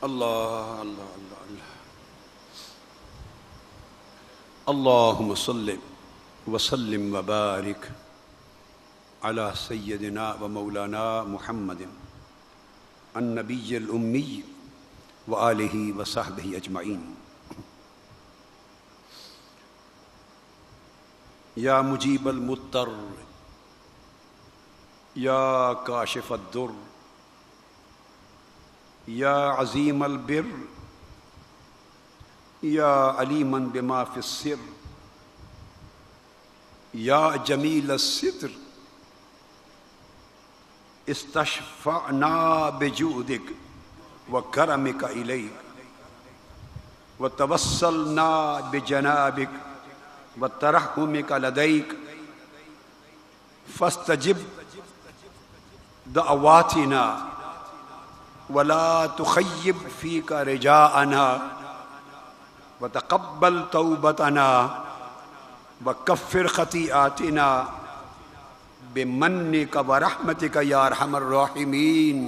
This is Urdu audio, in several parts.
اللہ اللہ اللہ اللہ اللہم صلی وسلم وبارک علی سیدنا و مولانا محمد النبی الامی وآلہ وصحبہ اجمعین۔ یا مجیب المضطر یا کاشف الضر یا عظیم البر یا علیما بما فی السر یا جمیل الستر استشفعنا بجودک وکرمک الیک وتوسلنا بجنابک وترحمک لدیک فاستجب دعواتنا ولا تخيب فيك رجاءنا وتقبل توبتنا وكفر خطيئاتنا بمنك ورحمتك يا ارحم الراحمين۔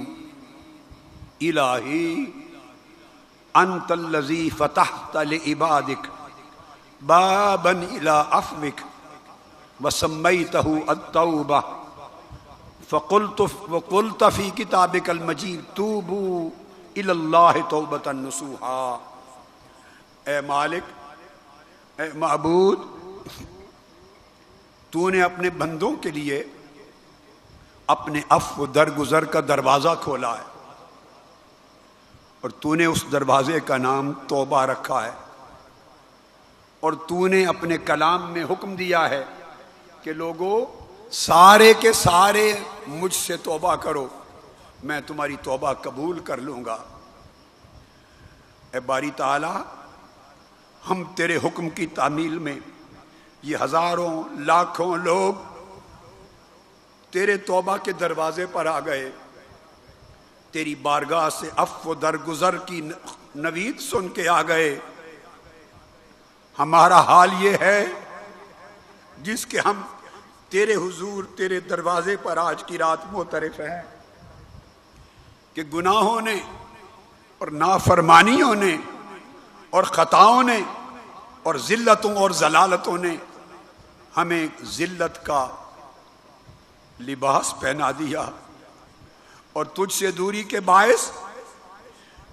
الہی انت الذي فتحت لعبادك بابا الى عفوك وسميته التوبة وقلت فی کتابک المجید توبوا الی اللہ توبۃ نصوحا۔ اے مالک، اے معبود، تو نے اپنے بندوں کے لیے اپنے عفو درگزر کا دروازہ کھولا ہے، اور تو نے اس دروازے کا نام توبہ رکھا ہے، اور تو نے اپنے کلام میں حکم دیا ہے کہ لوگوں سارے کے سارے مجھ سے توبہ کرو، میں تمہاری توبہ قبول کر لوں گا۔ اے باری تعالی، ہم تیرے حکم کی تعمیل میں یہ ہزاروں لاکھوں لوگ تیرے توبہ کے دروازے پر آ گئے، تیری بارگاہ سے عفو درگزر کی نوید سن کے آ گئے۔ ہمارا حال یہ ہے جس کے ہم تیرے حضور، تیرے دروازے پر آج کی رات معترف ہیں کہ گناہوں نے اور نافرمانیوں نے اور خطاؤں نے اور ذلتوں اور ضلالتوں نے ہمیں ذلت کا لباس پہنا دیا، اور تجھ سے دوری کے باعث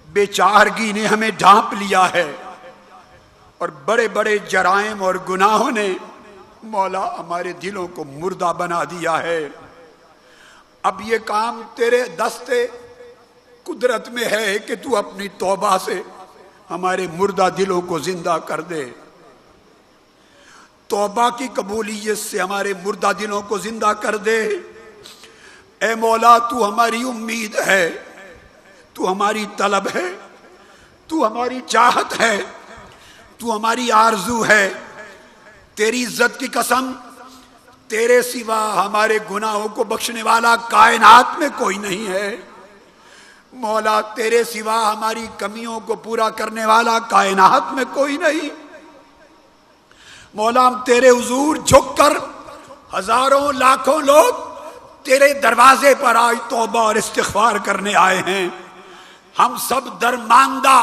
بے چارگی نے ہمیں ڈھانپ لیا ہے، اور بڑے بڑے جرائم اور گناہوں نے مولا ہمارے دلوں کو مردہ بنا دیا ہے۔ اب یہ کام تیرے دست قدرت میں ہے کہ تو اپنی توبہ سے ہمارے مردہ دلوں کو زندہ کر دے، توبہ کی قبولیت سے ہمارے مردہ دلوں کو زندہ کر دے۔ اے مولا، تو ہماری امید ہے، تو ہماری طلب ہے، تو ہماری چاہت ہے، تو ہماری آرزو ہے۔ تیری عزت کی قسم، تیرے سوا ہمارے گناہوں کو بخشنے والا کائنات میں کوئی نہیں ہے۔ مولا، تیرے سوا ہماری کمیوں کو پورا کرنے والا کائنات میں کوئی نہیں۔ مولا، ہم تیرے حضور جھک کر ہزاروں لاکھوں لوگ تیرے دروازے پر آج توبہ اور استغفار کرنے آئے ہیں۔ ہم سب درماندہ،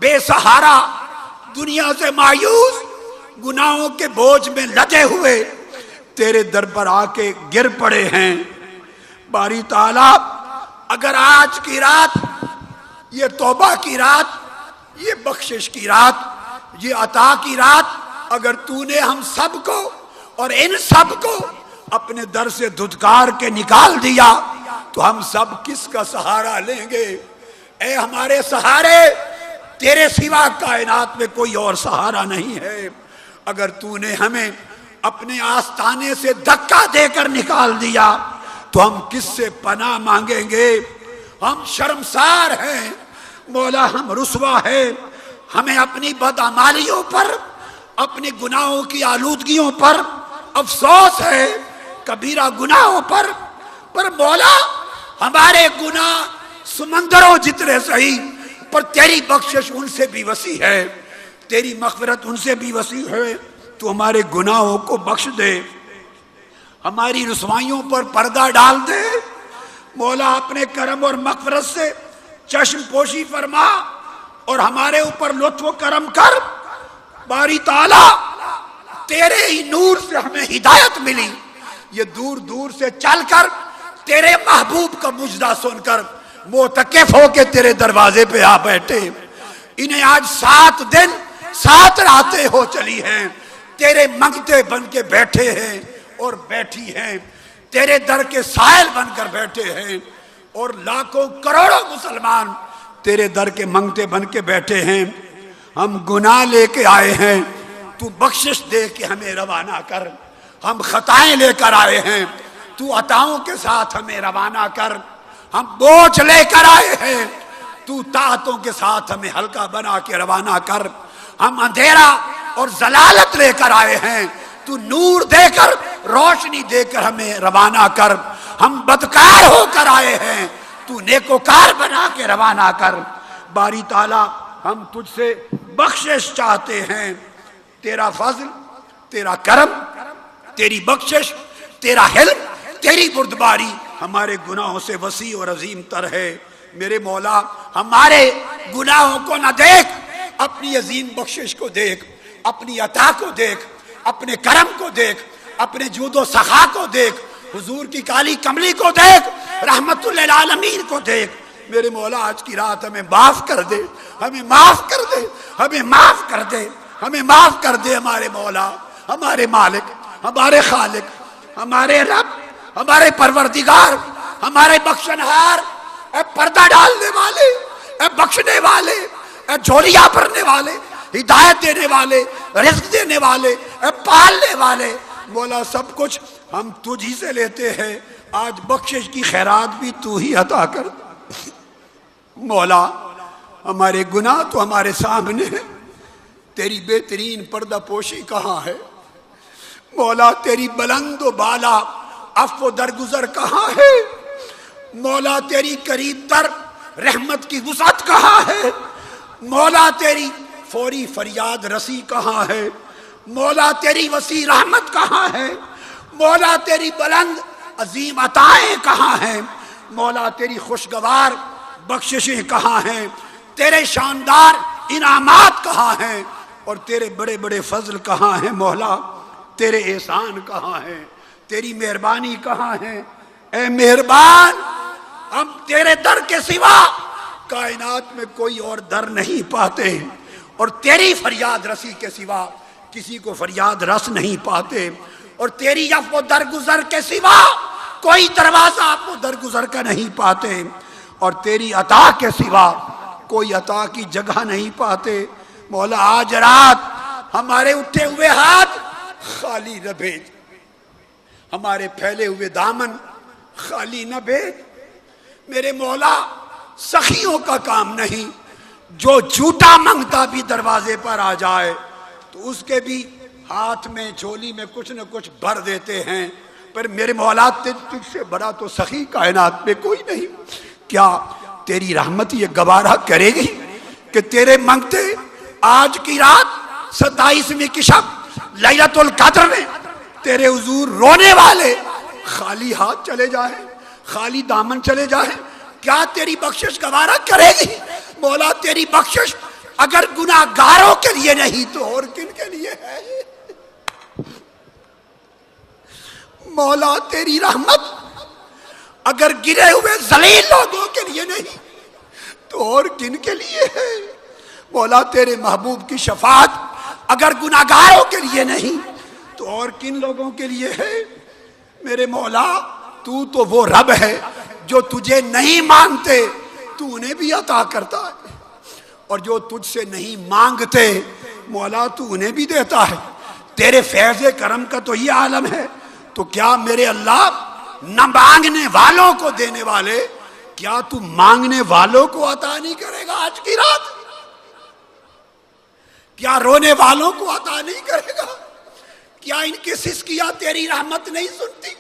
بے سہارا، دنیا سے مایوس، گناہوں کے بوجھ میں لدے ہوئے تیرے در پر آ کے گر پڑے ہیں۔ باری تعالیٰ، اگر آج کی رات، یہ توبہ کی رات، یہ بخشش کی رات، یہ عطا کی رات، اگر تو نے ہم سب کو اور ان سب کو اپنے در سے دھتکار کے نکال دیا تو ہم سب کس کا سہارا لیں گے؟ اے ہمارے سہارے، تیرے سوا کائنات میں کوئی اور سہارا نہیں ہے۔ اگر تو نے ہمیں اپنے آستانے سے دھکا دے کر نکال دیا تو ہم کس سے پناہ مانگیں گے؟ ہم شرمسار ہیں مولا، ہم رسوا ہیں، ہمیں اپنی بدعمالیوں پر، اپنے گناہوں کی آلودگیوں پر افسوس ہے، کبیرہ گناہوں پر مولا ہمارے گناہ سمندروں جتنے صحیح، پر تیری بخشش ان سے بھی وسیع ہے، تیری مغفرت ان سے بھی وسیع ہے۔ تو ہمارے گناہوں کو بخش دے، ہماری رسوائیوں پر پردہ ڈال دے مولا، اپنے کرم اور مغفرت سے چشم پوشی فرما اور ہمارے اوپر لطف و کرم کر۔ باری تعالیٰ تیرے ہی نور سے ہمیں ہدایت ملی، یہ دور دور سے چل کر تیرے محبوب کا مجدہ سن کر معتکف ہو کے تیرے دروازے پہ آ بیٹھے۔ انہیں آج 7 دن 7 راتیں ہو چلی ہیں، تیرے منگتے بن کے بیٹھے ہیں اور بیٹھی ہیں، تیرے در کے سائل بن کر بیٹھے ہیں، اور لاکھوں کروڑوں مسلمان تیرے در کے منگتے بن کے بیٹھے ہیں۔ ہم گناہ لے کے آئے ہیں، تو بخشش دے کے ہمیں روانہ کر۔ ہم خطائیں لے کر آئے ہیں، تو عطاؤں کے ساتھ ہمیں روانہ کر۔ ہم بوجھ لے کر آئے ہیں، تو طاعتوں کے ساتھ ہمیں ہلکا بنا کے روانہ کر۔ ہم اندھیرا اور ضلالت لے کر آئے ہیں، تو نور دے کر روشنی دے کر ہمیں روانہ کر۔ ہم بدکار ہو کر آئے ہیں، تو نیکوکار بنا کے روانہ کر۔ باری تعالیٰ ہم تجھ سے بخشش چاہتے ہیں، تیرا فضل، تیرا کرم، تیری بخشش، تیرا حلم، تیری بردباری ہمارے گناہوں سے وسیع اور عظیم تر ہے۔ میرے مولا ہمارے گناہوں کو نہ دیکھ، اپنی عظیم بخشش کو دیکھ، اپنی عطا کو دیکھ، اپنے کرم کو دیکھ، اپنے جود و سخا کو دیکھ، حضور کی کالی کملی کو دیکھ، رحمت للعالمین کو دیکھ۔ میرے مولا آج کی رات ہمیں معاف کر دے، ہمیں معاف کر دے، ہمیں معاف کر دے، ہمیں معاف کر دے ہمارے مولا، ہمارے مالک، ہمارے خالق، ہمارے رب، ہمارے پروردگار، ہمارے بخشنہار، اے پردہ ڈالنے والے، اے بخشنے والے، اے جھولیاں بھرنے والے، ہدایت دینے والے، رزق دینے والے، اے پالنے والے۔ مولا سب کچھ ہم تجھ ہی سے لیتے ہیں، آج بخشش کی خیرات بھی تو ہی عطا کر۔ مولا ہمارے گناہ تو ہمارے سامنے ہیں، تیری بہترین پردہ پوشی کہاں ہے؟ مولا تیری بلند و بالا عفو درگزر کہاں ہے؟ مولا تیری قریب تر رحمت کی وسعت کہاں ہے؟ مولا تیری فوری فریاد رسی کہاں ہے؟ مولا تیری وسیع رحمت کہاں ہے؟ مولا تیری بلند عظیم عطائیں کہاں ہیں؟ مولا تیری خوشگوار بخششیں کہاں ہیں؟ تیرے شاندار انعامات کہاں ہیں؟ اور تیرے بڑے بڑے فضل کہاں ہیں؟ مولا تیرے احسان کہاں ہیں؟ تیری مہربانی کہاں ہے؟ اے مہربان، ہم تیرے در کے سوا کائنات میں کوئی اور در نہیں پاتے، اور تیری فریاد رسی کے سوا کسی کو فریاد رس نہیں پاتے، اور تیری عفو درگزر کے سوا کوئی دروازہ عفو درگزر کا نہیں پاتے، اور تیری عطا کے سوا کوئی عطا کی جگہ نہیں پاتے۔ مولا آج رات ہمارے اٹھے ہوئے ہاتھ خالی نہ بھیج، ہمارے پھیلے ہوئے دامن خالی نہ بھیج۔ میرے مولا سخیوں کا کام نہیں، جو جھوٹا منگتا بھی دروازے پر آ جائے تو اس کے بھی ہاتھ میں جھولی میں کچھ نہ کچھ بھر دیتے ہیں، پر میرے مولا تجھ سے بڑا تو سخی کائنات میں کوئی نہیں۔ کیا تیری رحمت یہ گوارا کرے گی کہ تیرے منگتے آج کی رات 27ویں کی شب لیلۃ القدر میں تیرے حضور رونے والے خالی ہاتھ چلے جائیں، خالی دامن چلے جائیں؟ کیا تیری بخشش گوارا کرے گی؟ مولا تیری بخشش اگر گناہ گاروں کے لیے نہیں تو اور کن کے لیے ہے؟ مولا تیری رحمت اگر گرے ہوئے ذلیل لوگوں کے لیے نہیں تو اور کن کے لیے ہے؟ مولا تیرے محبوب کی شفاعت اگر گناہ گاروں کے لیے نہیں تو اور کن لوگوں کے لیے ہے؟ میرے مولا تو وہ رب ہے جو تجھے نہیں مانگتے تو انہیں بھی عطا کرتا ہے، اور جو تجھ سے نہیں مانگتے مولا تو انہیں بھی دیتا ہے۔ تیرے فیض کرم کا تو یہ عالم ہے، تو کیا میرے اللہ نہ مانگنے والوں کو دینے والے، کیا تو مانگنے والوں کو عطا نہیں کرے گا آج کی رات؟ کیا رونے والوں کو عطا نہیں کرے گا؟ کیا ان کی سسکیاں تیری رحمت نہیں سنتی؟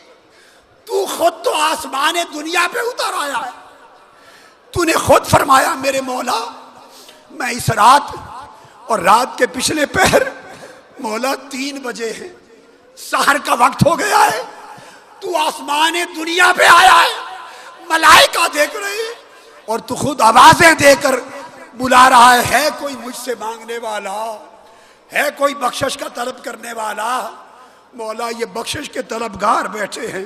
تو خود تو آسمان دنیا پہ اتر آیا ہے، تو نے خود فرمایا میرے مولا میں اس رات اور رات کے پچھلے پہر، مولا 3 بجے ہے، سحر کا وقت ہو گیا ہے، تو آسمان دنیا پہ آیا ہے، ملائکہ دیکھ رہے ہیں، اور تو خود آوازیں دے کر بلا رہا ہے کوئی مجھ سے مانگنے والا، ہے کوئی بخشش کا طلب کرنے والا؟ مولا یہ بخشش کے طلبگار بیٹھے ہیں،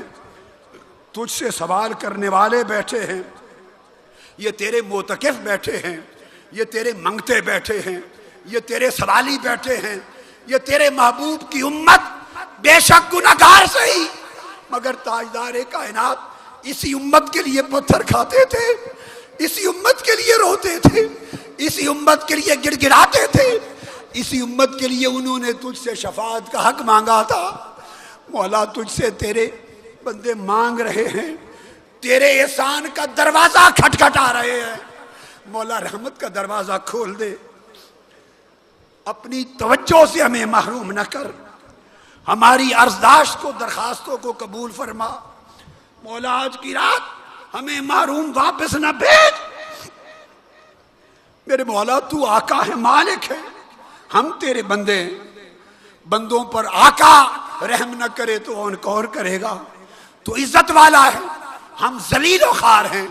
تجھ سے سوال کرنے والے بیٹھے ہیں، یہ تیرے معتکف بیٹھے ہیں، یہ تیرے منگتے بیٹھے ہیں، یہ تیرے سوالی بیٹھے ہیں، یہ تیرے محبوب کی امت بے شک گناہگار صحیح مگر تاجدار کائنات اسی امت کے لیے پتھر کھاتے تھے، اسی امت کے لیے روتے تھے، اسی امت کے لیے گڑ گڑاتے تھے، اسی امت کے لیے انہوں نے تجھ سے شفاعت کا حق مانگا تھا۔ مولا تجھ سے تیرے بندے مانگ رہے ہیں، تیرے احسان کا دروازہ کھٹکھٹا رہے ہیں، مولا رحمت کا دروازہ کھول دے، اپنی توجہ سے ہمیں محروم نہ کر، ہماری عرضداشت کو درخواستوں کو قبول فرما۔ مولا آج کی رات ہمیں محروم واپس نہ بھیج۔ میرے مولا تو آقا ہے، مالک ہے، ہم تیرے بندے ہیں، بندوں پر آقا رحم نہ کرے تو کون کرے گا؟ تو عزت والا ہے، ہم ذلیل و خوار ہیں،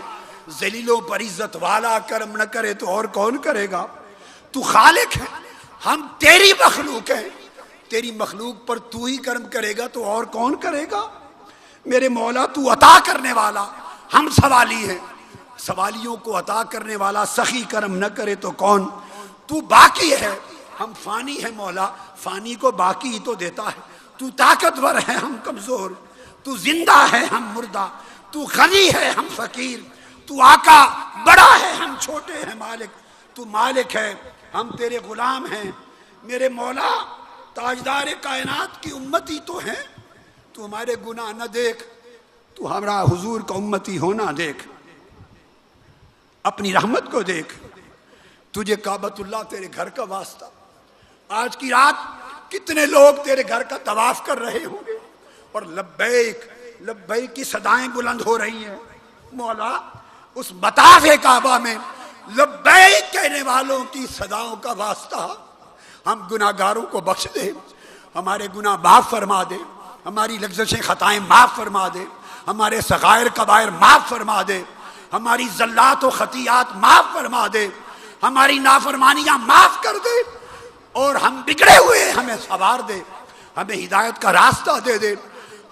ذلیلوں پر عزت والا کرم نہ کرے تو اور کون کرے گا؟ تو خالق ہے، ہم تیری مخلوق ہیں، تیری مخلوق پر تو ہی کرم کرے گا تو اور کون کرے گا؟ میرے مولا تو عطا کرنے والا، ہم سوالی ہیں، سوالیوں کو عطا کرنے والا سخی کرم نہ کرے تو کون؟ تو باقی ہے، ہم فانی ہیں مولا، فانی کو باقی ہی تو دیتا ہے۔ تو طاقتور ہے، ہم کمزور، تو زندہ ہے، ہم مردہ، تو غنی ہے، ہم فقیر، تو آقا بڑا ہے، ہم چھوٹے ہیں، مالک تو مالک ہے، ہم تیرے غلام ہیں۔ میرے مولا تاجدار کائنات کی امتی تو ہیں، تو ہمارے گناہ نہ دیکھ، تو ہمارا حضور کا امتی ہونا دیکھ، اپنی رحمت کو دیکھ، تجھے کعبۃ اللہ تیرے گھر کا واسطہ۔ آج کی رات کتنے لوگ تیرے گھر کا طواف کر رہے ہوں گے اور لبیک لبیک کی صدائیں بلند ہو رہی ہیں۔ مولا اس مطاف کعبہ میں لبیک کہنے والوں کی صداؤں کا واسطہ ہم گناہگاروں کو بخش دے، ہمارے گناہ معاف فرما دے، ہماری لغزشیں خطائیں معاف فرما دے، ہمارے صغائر کبائر معاف فرما دے، ہماری زلات و خطیات معاف فرما دے، ہماری نافرمانیاں معاف کر دے، اور ہم بگڑے ہوئے ہمیں سنوار دے، ہمیں ہدایت کا راستہ دے دے،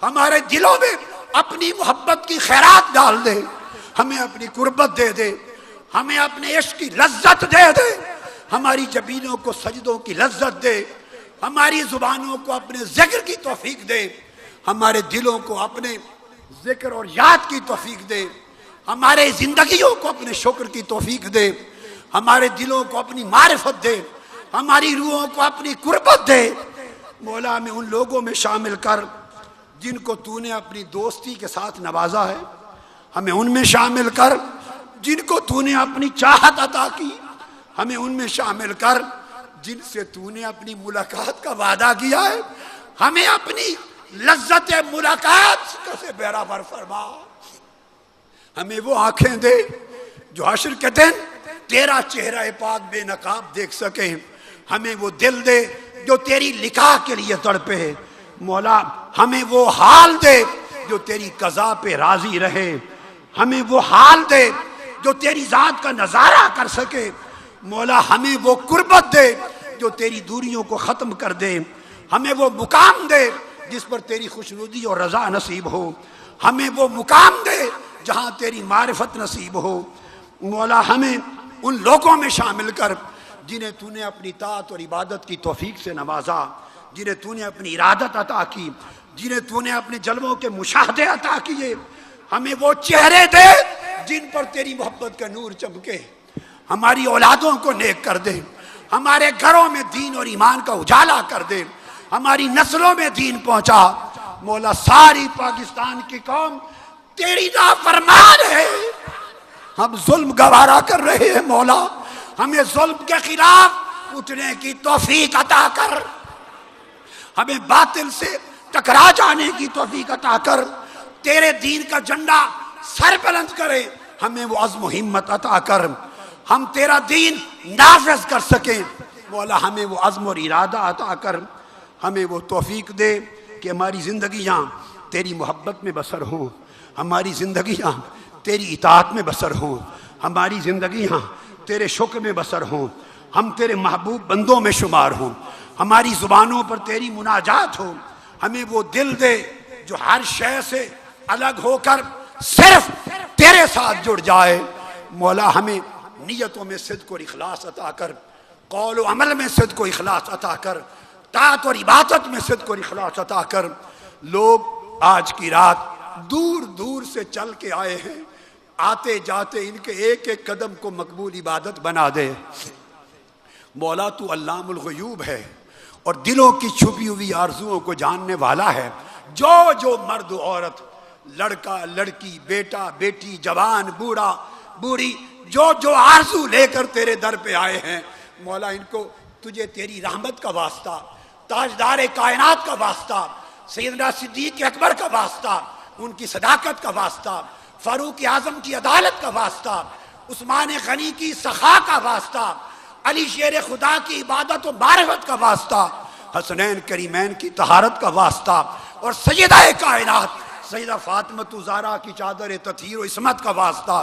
ہمارے دلوں میں اپنی محبت کی خیرات ڈال دے، ہمیں اپنی قربت دے دے، ہمیں اپنے عشق کی لذت دے دے، ہماری جبینوں کو سجدوں کی لذت دے، ہماری زبانوں کو اپنے ذکر کی توفیق دے، ہمارے دلوں کو اپنے ذکر اور یاد کی توفیق دے، ہمارے زندگیوں کو اپنے شکر کی توفیق دے، ہمارے دلوں کو اپنی معرفت دے، ہماری روحوں کو اپنی قربت دے۔ مولا ہمیں ان لوگوں میں شامل کر جن کو تو نے اپنی دوستی کے ساتھ نوازا ہے، ہمیں ان میں شامل کر جن کو تو نے اپنی چاہت عطا کی، ہمیں ان میں شامل کر جن سے تو نے اپنی ملاقات کا وعدہ کیا ہے، ہمیں اپنی لذت ملاقات سے برابر فرما۔ ہمیں وہ آنکھیں دے جو حشر کے دن تیرا چہرہ پاک بے نقاب دیکھ سکیں، ہمیں وہ دل دے جو تیری لقاء کے لیے تڑپے، مولا ہمیں وہ حال دے جو تیری قضا پہ راضی رہے، ہمیں وہ حال دے جو تیری ذات کا نظارہ کر سکے، مولا ہمیں وہ قربت دے جو تیری دوریوں کو ختم کر دے، ہمیں وہ مقام دے جس پر تیری خوشنودی اور رضا نصیب ہو، ہمیں وہ مقام دے جہاں تیری معرفت نصیب ہو۔ مولا ہمیں ان لوگوں میں شامل کر جنہیں تو نے اپنی طاعت اور عبادت کی توفیق سے نوازا، جنہیں تو نے اپنی ارادت عطا کی، جنہیں تو نے اپنے جلووں کے مشاہدے عطا کیے، ہمیں وہ چہرے دے جن پر تیری محبت کا نور چمکے، ہماری اولادوں کو نیک کر دے، ہمارے گھروں میں دین اور ایمان کا اجالا کر دے، ہماری نسلوں میں دین پہنچا۔ مولا ساری پاکستان کی قوم تیری نافرمان ہے، ہم ظلم گوارا کر رہے ہیں، مولا ہمیں ظلم کے خلاف اٹھنے کی توفیق عطا کر، ہمیں باطل سے ٹکرا جانے کی توفیق عطا کر، تیرے دین کا جھنڈا سر بلند کرے، ہمیں وہ عزم و ہمت عطا کر، ہم تیرا دین نافذ کر سکیں۔ مولا ہمیں وہ عزم اور ارادہ عطا کر، ہمیں وہ توفیق دے کہ ہماری زندگیاں تیری محبت میں بسر ہوں، ہماری زندگیاں تیری اطاعت میں بسر ہوں، ہماری زندگیاں تیرے شکر میں بسر ہوں، ہم تیرے محبوب بندوں میں شمار ہوں، ہماری زبانوں پر تیری مناجات ہو، ہمیں وہ دل دے جو ہر شے سے الگ ہو کر صرف تیرے ساتھ جڑ جائے۔ مولا ہمیں نیتوں میں صدق اور اخلاص عطا کر، قول و عمل میں صدق و اخلاص عطا کر، طاعت اور عبادت میں صدق اور اخلاص عطا کر۔ لوگ آج کی رات دور دور سے چل کے آئے ہیں، آتے جاتے ان کے ایک ایک قدم کو مقبول عبادت بنا دے۔ مولا تو علام الغیوب ہے اور دلوں کی چھپی ہوئی آرزوؤں کو جاننے والا ہے۔ جو مرد و عورت، لڑکا لڑکی، بیٹا بیٹی، جوان بوڑھا بوڑھی، جو آرزو لے کر تیرے در پہ آئے ہیں، مولا ان کو تجھے تیری رحمت کا واسطہ، تاجدار کائنات کا واسطہ، سیدنا صدیق اکبر کا واسطہ، ان کی صداقت کا واسطہ، فاروق اعظم کی عدالت کا واسطہ، عثمان غنی کی سخا کا واسطہ، علی شیر خدا کی عبادت و معرفت کا واسطہ، حسنین کریمین کی طہارت کا واسطہ، اور سیدہ کائنات سیدہ فاطمہ زہرا کی چادر تطہیر و عصمت کا واسطہ۔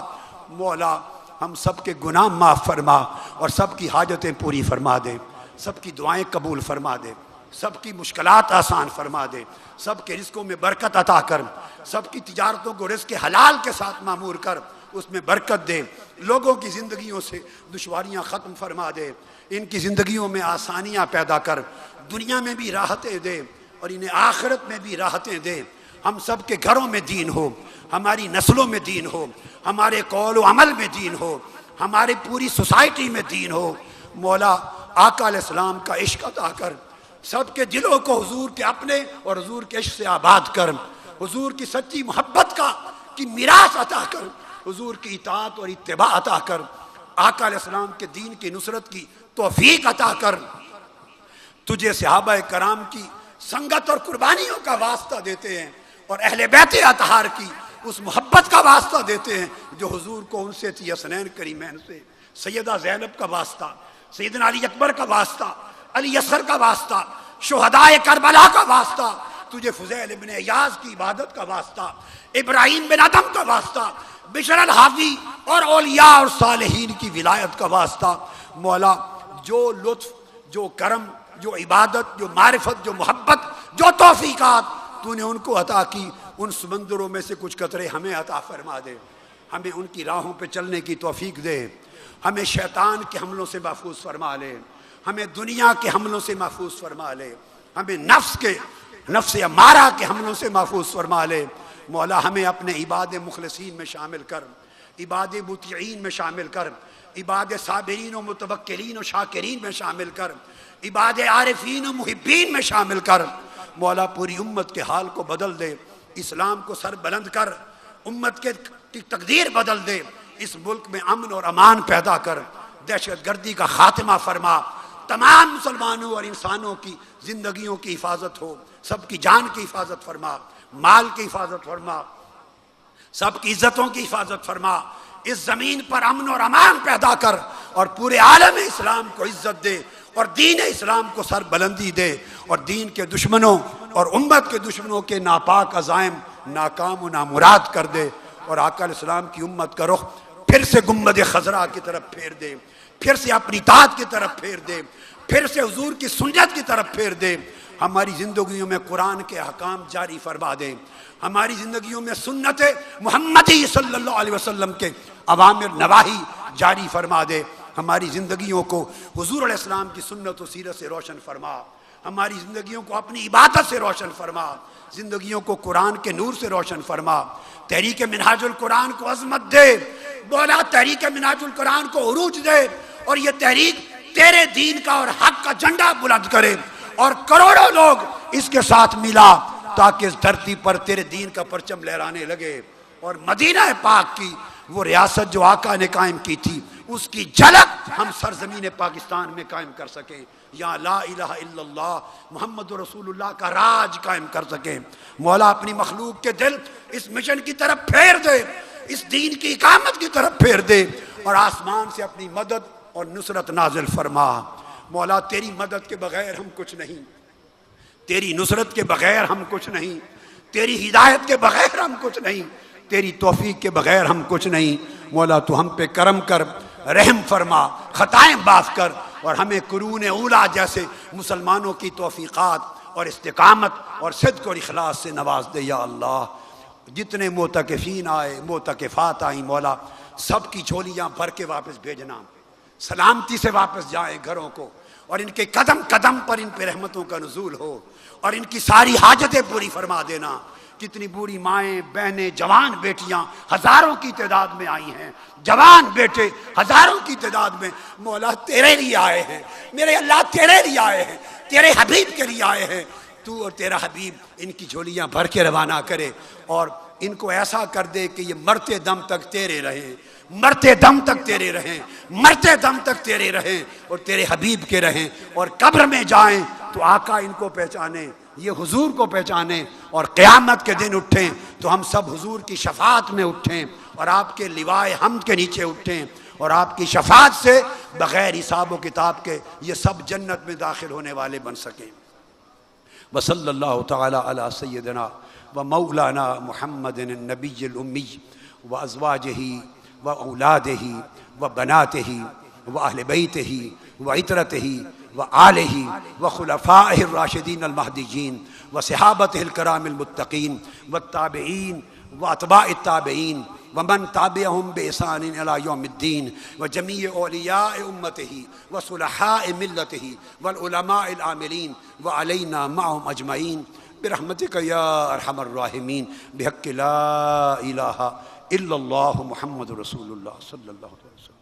مولا ہم سب کے گناہ معاف فرما اور سب کی حاجتیں پوری فرما دے، سب کی دعائیں قبول فرما دے، سب کی مشکلات آسان فرما دے، سب کے رزقوں میں برکت عطا کر، سب کی تجارتوں کو رزق حلال کے ساتھ معمور کر، اس میں برکت دے، لوگوں کی زندگیوں سے دشواریاں ختم فرما دے، ان کی زندگیوں میں آسانیاں پیدا کر، دنیا میں بھی راحتیں دے اور انہیں آخرت میں بھی راحتیں دے۔ ہم سب کے گھروں میں دین ہو، ہماری نسلوں میں دین ہو، ہمارے قول و عمل میں دین ہو، ہماری پوری سوسائٹی میں دین ہو۔ مولا آقا علیہ السلام کا عشق عطا کر، سب کے دلوں کو حضور کے اپنے اور حضور کے عشق سے آباد کر، حضور کی سچی محبت کی میراث عطا کر، حضور کی اطاعت اور اتباع عطا کر، آقا علیہ السلام کے دین کی نصرت کی توفیق عطا کر۔ تجھے صحابہ کرام کی سنگت اور قربانیوں کا واسطہ دیتے ہیں اور اہل بیت اطہار کی اس محبت کا واسطہ دیتے ہیں جو حضور کو ان سے تھی، حسنین کریمین سے، سیدہ زینب کا واسطہ، سیدنا علی اکبر کا واسطہ، علی اصغر کا واسطہ، شہدائے کربلا کا واسطہ، تجھے فضیل ابن عیاض کی عبادت کا واسطہ، ابراہیم بن ادم کا واسطہ، بشر الحافی اور اولیاء اور صالحین کی ولایت کا واسطہ۔ مولا جو لطف، جو کرم، جو عبادت، جو معرفت، جو محبت، جو توفیقات تو نے ان کو عطا کی، ان سمندروں میں سے کچھ قطرے ہمیں عطا فرما دے، ہمیں ان کی راہوں پہ چلنے کی توفیق دے، ہمیں شیطان کے حملوں سے محفوظ فرما لے، ہمیں دنیا کے حملوں سے محفوظ فرما لے، ہمیں نفس امارہ کے حملوں سے محفوظ فرما لے۔ مولا ہمیں اپنے عباد مخلصین میں شامل کر، عباد مطیعین میں شامل کر، عباد صابرین و متوکلین و شاکرین میں شامل کر، عباد عارفین و محبین میں شامل کر۔ مولا پوری امت کے حال کو بدل دے، اسلام کو سر بلند کر، امت کی تقدیر بدل دے، اس ملک میں امن اور امان پیدا کر، دہشت گردی کا خاتمہ فرما، تمام مسلمانوں اور انسانوں کی زندگیوں کی حفاظت ہو، سب کی جان کی حفاظت فرما، مال کی حفاظت فرما، سب کی عزتوں کی حفاظت فرما، اس زمین پر امن اور امان پیدا کر اور پورے عالم اسلام کو عزت دے اور دین اسلام کو سر بلندی دے، اور دین کے دشمنوں اور امت کے دشمنوں کے ناپاک عزائم ناکام و نامراد کر دے، اور آقا علیہ السلام کی امت کا رخ پھر سے گنبد خضرا کی طرف پھیر دے، پھر سے اپنی اطاعت کی طرف پھیر دے، پھر سے حضور کی سنت کی طرف پھیر دے، ہماری زندگیوں میں قرآن کے احکام جاری فرما دے، ہماری زندگیوں میں سنت محمدی صلی اللہ علیہ وسلم کے اوامر نواہی جاری فرما دے، ہماری زندگیوں کو حضور علیہ السلام کی سنت و سیرت سے روشن فرما، ہماری زندگیوں کو اپنی عبادت سے روشن فرما، زندگیوں کو قرآن کے نور سے روشن فرما، تحریک منہاج القرآن کو عظمت دے، بولا تحریک منہاج القرآن کو عروج دے، اور یہ تحریک تیرے دین کا اور حق کا جھنڈا بلند کرے، اور کروڑوں لوگ اس کے ساتھ ملا تاکہ اس دھرتی پر تیرے دین کا پرچم لہرانے لگے، اور مدینہ پاک کی وہ ریاست جو آقا نے قائم کی تھی اس کی جھلک ہم سرزمین پاکستان میں قائم کر سکیں، یا لا الہ الا اللہ محمد رسول اللہ کا راج قائم کر سکیں۔ مولا اپنی مخلوق کے دل اس مشن کی طرف پھیر دے، اس دین کی اقامت کی طرف پھیر دے، اور آسمان سے اپنی مدد اور نصرت نازل فرما۔ مولا تیری مدد کے بغیر ہم کچھ نہیں، تیری نصرت کے بغیر ہم کچھ نہیں، تیری ہدایت کے بغیر ہم کچھ نہیں، تیری توفیق کے بغیر ہم کچھ نہیں۔ مولا تو ہم پہ کرم کر، رحم فرما، خطائیں معاف کر، اور ہمیں قرون اولیٰ جیسے مسلمانوں کی توفیقات اور استقامت اور صدق اور اخلاص سے نواز دے یا اللہ۔ جتنے معتکفین آئے، معتکفات آئیں مولا، سب کی جھولیاں بھر کے واپس بھیجنا، سلامتی سے واپس جائیں گھروں کو، اور ان کے قدم قدم پر ان پہ رحمتوں کا نزول ہو، اور ان کی ساری حاجتیں پوری فرما دینا۔ کتنی بوڑھی مائیں، بہنیں، جوان بیٹیاں ہزاروں کی تعداد میں آئی ہیں، جوان بیٹے ہزاروں کی تعداد میں مولا تیرے لیے آئے ہیں، میرے اللہ تیرے لیے آئے ہیں، تیرے حبیب کے لیے آئے ہیں۔ تو اور تیرا حبیب ان کی جھولیاں بھر کے روانہ کرے، اور ان کو ایسا کر دے کہ یہ مرتے دم تک تیرے رہیں، مرتے دم تک تیرے رہیں، مرتے دم تک تیرے رہیں، اور تیرے حبیب کے رہیں، اور قبر میں جائیں تو آقا ان کو پہچانے، یہ حضور کو پہچانے، اور قیامت کے دن اٹھیں تو ہم سب حضور کی شفاعت میں اٹھیں، اور آپ کے لوائے حمد کے نیچے اٹھیں، اور آپ کی شفاعت سے بغیر حساب و کتاب کے یہ سب جنت میں داخل ہونے والے بن سکیں۔ وصلی اللہ تعالی علی سیدنا و مولانا محمد النبی الامی و ازواجہ و اولادہ و بناتہ و اہل بیتہ و عطرتہ و آلہ و خلفائہ الراشدین المہدیین و صحابتہ الکرام المتقین والتابعین و اتباع التابعین ومن تابعهم بإحسان إلى يوم الدين وجميع أولياء أمته وصلحاء ملته والعلماء العاملين وعلينا معهم أجمعين برحمتك يا أرحم الراحمين بحق لا إله إلا الله محمد رسول الله صلى الله عليه وسلم۔